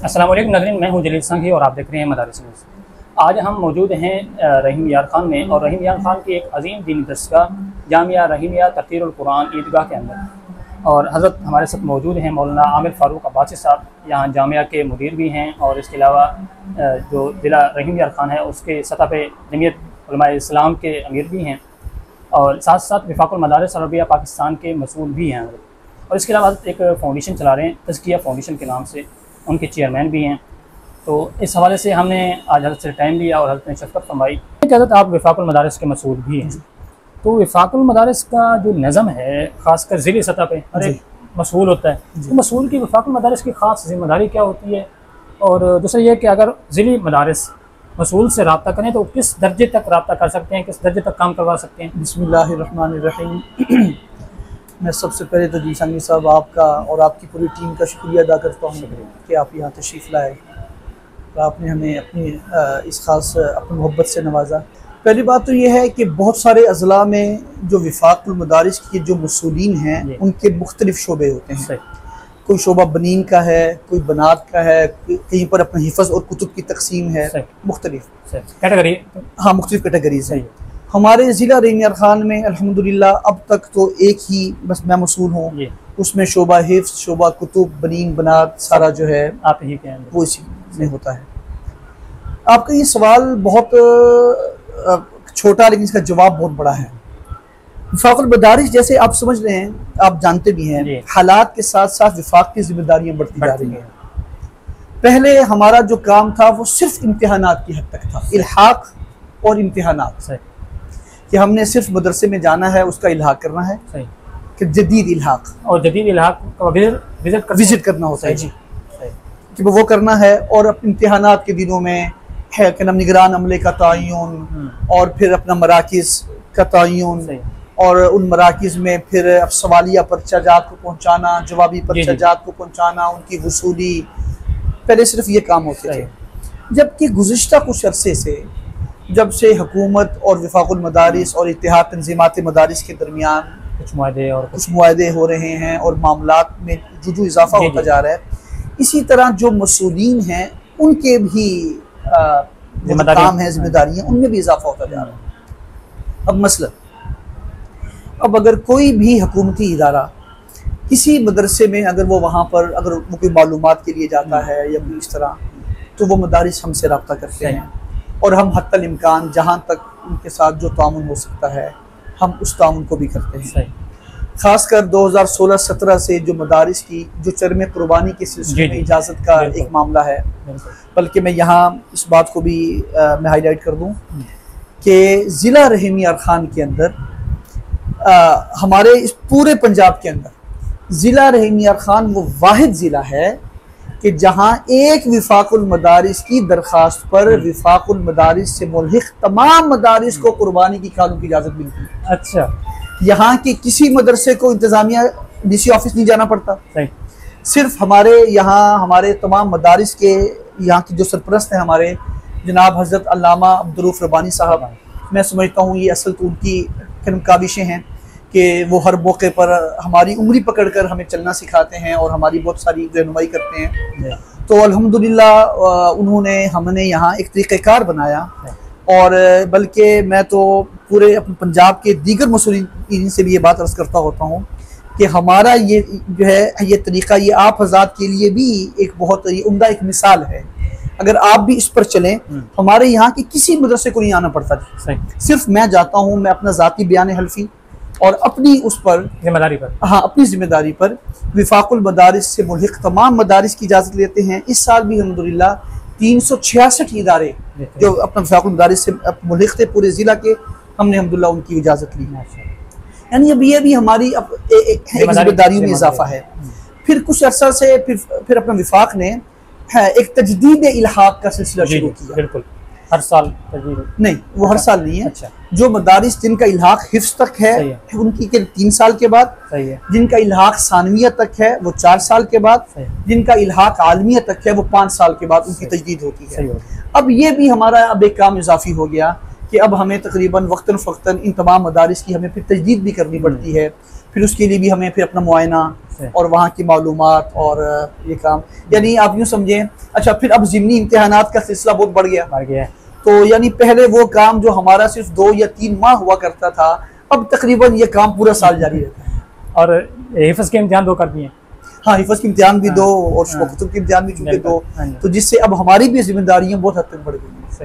अस्सलाम वालेकुम नाज़रीन, मैं हूं जलील संघी और आप देख रहे हैं मदारिस न्यूज़। आज हम मौजूद हैं रहीम यार खान में और रहीम यार खान की एक अजीम दीनी दरसगाह जामिया रहीमिया तफसीरुल कुरान ईदगाह के अंदर और हज़रत हमारे साथ मौजूद हैं मौलाना आमिर फ़ारूक अब्बासी साहब, यहाँ जामिया के मुदीर भी हैं और इसके अलावा जो ज़िला रहीम यार खान है उसके सतह पे जमीयत उलमाए इस्लाम के अमीर भी हैं और साथ साथ वफाकुल मदारिस अरबिया पाकिस्तान के मसूल भी हैं और इसके अलावा एक फ़ाउंडेशन चला रहे हैं तज़किया फ़ाउंडेशन के नाम से, उनके चेयरमैन भी हैं। तो इस हवाले से हमने आज हज़रत से टाइम लिया और हज़रत ने शफ़क़त फरमाई कि हज़रत आप वफाकुल मदारिस के मसूल भी हैं। तो वफाकुल मदारिस का जो नज़म है ख़ासकर ज़िले सतह पे हर एक मसूल होता है, तो मसूल की वफाकुल मदारिस की ख़ास ज़िम्मेदारी क्या होती है? और दूसरा ये कि अगर ज़िली मदारिस मसूल से रब्ता करें तो किस दर्जे तक रब्ता कर सकते हैं, किस दर्जे तक काम करवा सकते हैं? बिस्मिल्लाहिर्रहमानिर्रहीम। मैं सबसे पहले तो जी संगी साहब आपका और आपकी पूरी टीम का शुक्रिया अदा करता हूँ कि आप यहाँ तशरीफ़ लाए और आपने हमें अपनी इस ख़ास अपनी मोहब्बत से नवाजा। पहली बात तो ये है कि बहुत सारे अज़ला में जो वफाकुल मदारिस के जो मसूलीन हैं उनके मुख्तलिफ़ शोबे होते हैं। कोई शोबा बनीन का है, कोई बनात का है, कहीं पर अपना हिफ़्ज़ और कुतुब की तकसीम है, मुख्तलिफ़ कैटेगरी, हाँ मुख्तलिफ़ कैटेगरीज है। हमारे ज़िला रहीम यार खान में अल्हम्दुलिल्लाह अब तक तो एक ही बस मैं मसूल हूँ, उसमें शोबा हिफ्ज़, शोबा कुतुब, बनीन, बनात सारा जो है आप ही के वो इसी में होता है। आपका ये सवाल बहुत छोटा लेकिन इसका जवाब बहुत बड़ा है। वफाकुल मदारिस जैसे आप समझ रहे हैं, आप जानते भी हैं, हालात के साथ साथ वफाक की जिम्मेदारियाँ बढ़ती जा रही हैं। पहले हमारा जो काम था वो सिर्फ इम्तिहानात की हद तक था, इल्हाक और इम्तिहानात, कि हमने सिर्फ मदरसे में जाना है, उसका इल्हाक करना है, कि जदीद इल्हाक और जदीद इल्हाक का विजिट करना होता है जी, कि वो करना है। और इम्तिहानात के दिनों में है कि निगरान अमले का तयन और फिर अपना मराकिज़ का तयन और उन मराकिज़ में फिर अब सवालिया पर्चाजात को पहुँचाना, जवाबी पर्चाजात को पहुँचाना, उनकी वसूली, पहले सिर्फ ये काम होते थे। जबकि गुज़िश्ता कुछ अरसे से जब से हुकूमत और वफाकुल मदारिस और इत्तेहाद तंज़ीमात मदारिस के दरमियान कुछ मुआहदे हो रहे हैं और मामलात में जो इजाफा होता जा रहा है, इसी तरह जो मसूलीन हैं उनके भी काम है, जिम्मेदारियाँ, उनमें भी इजाफा होता जा रहा है। अब मसलन अब अगर कोई भी हुकूमती इदारा किसी मदरसे में अगर वो वहाँ पर अगर वो कोई मालूमात के लिए जाता है या कोई इस तरह, तो वो मदारिस हमसे रब्ता करते हैं और हम हत्तल इम्कान जहाँ तक उनके साथ जो तामुन हो सकता है हम उस तामुन को भी करते हैं। ख़ासकर 2016-17 से जो मदारिस की जो चरम कुर्बानी के सिलसिले में इजाज़त का एक मामला है, बल्कि मैं यहाँ इस बात को भी मैं हाईलाइट कर दूँ कि ज़िला रहीम यार खान के अंदर हमारे इस पूरे पंजाब के अंदर ज़िला रहीम यार खान वो वाहिद ज़िला है कि जहाँ एक वफाकुल मदारिस की दरख्वास्त पर वफाकुल मदारिस से मुल्हिक तमाम मदारिस को कुर्बानी की खालों की इजाज़त मिलती है। अच्छा, यहाँ के किसी मदरसे को इंतज़ामिया DC ऑफिस नहीं जाना पड़ता, सिर्फ हमारे यहाँ हमारे तमाम मदारिस के यहाँ की जो सरपरस्त हैं हमारे जनाब हज़रत अल्लामा अब्दुर्रऊफ़ रब्बानी साहब, मैं समझता हूँ ये असल तो उनकी काविशें हैं कि वो हर मौके पर हमारी उंगली पकड़कर हमें चलना सिखाते हैं और हमारी बहुत सारी रहनुमाई करते हैं। तो अल्हम्दुलिल्लाह उन्होंने हमने यहाँ एक तरीक़ाकार बनाया और बल्कि मैं तो पूरे अपने पंजाब के दीगर मसूलीन से भी ये बात अर्ज़ करता होता हूँ कि हमारा ये जो है ये तरीक़ा ये आप हज़रात के लिए भी एक बहुत उम्दा एक मिसाल है। अगर आप भी इस पर चलें, हमारे यहाँ के किसी मदरसे को नहीं आना पड़ता, सिर्फ मैं जाता हूँ, मैं अपना ज़ाती बयान हल्फी और अपनी उस पर जिम्मेदारी पर, हाँ अपनी जिम्मेदारी पर वफाकुल मदारिस से मुल्हिक तमाम मदारिस की इजाज़त लेते हैं। इस साल भी अल्हम्दुलिल्लाह 366 इदारे जो अपना वफाकुल मदारिस से मुल्हिक थे पूरे ज़िला के, हमने अल्हम्दुलिल्लाह उनकी इजाज़त ली। यानी अब ये भी हमारी जिम्मेदारियों में इजाफा है। फिर कुछ अर्सा से फिर अपना वफाक ने एक तजदीद इल्हाक का सिलसिला शुरू किया। बिल्कुल, हर साल नहीं, वो हर साल नहीं है। अच्छा, जो मदारिस जिनका इल्हाक हिफ्ज़ तक है उनकी के 3 साल के बाद, जिनका इल्हाक सानविया तक है वो 4 साल के बाद, जिनका इल्हाक आलमिया तक है वो 5 साल के बाद उनकी तजदीद होती है। अब ये भी हमारा अब एक काम इजाफी हो गया कि अब हमें तकरीबन वक्तन फ़क्तन इन तमाम मदारिस की हमें फिर तजदीद भी करनी पड़ती है। फिर उसके लिए भी हमें फिर अपना मुआयना और वहाँ की मालूमात और ये काम, यानी आप यूँ समझें। अच्छा, फिर अब ज़िमनी इम्तिहानात का सिलसिला बहुत बढ़ गया। तो यानी पहले वो काम जो हमारा सिर्फ 2 या 3 माह हुआ करता था, अब तकरीबन ये काम पूरा साल जारी रहता है। और हिफ्ज़ के इम्तिहान 2 कर दिए। हाँ, हिफ्ज़ के इम्तिहान भी 2 और खुतब के इम्तिहान भी चुके 2, तो जिससे अब हमारी भी जिम्मेदारियाँ बहुत हद तक बढ़ गई हैं।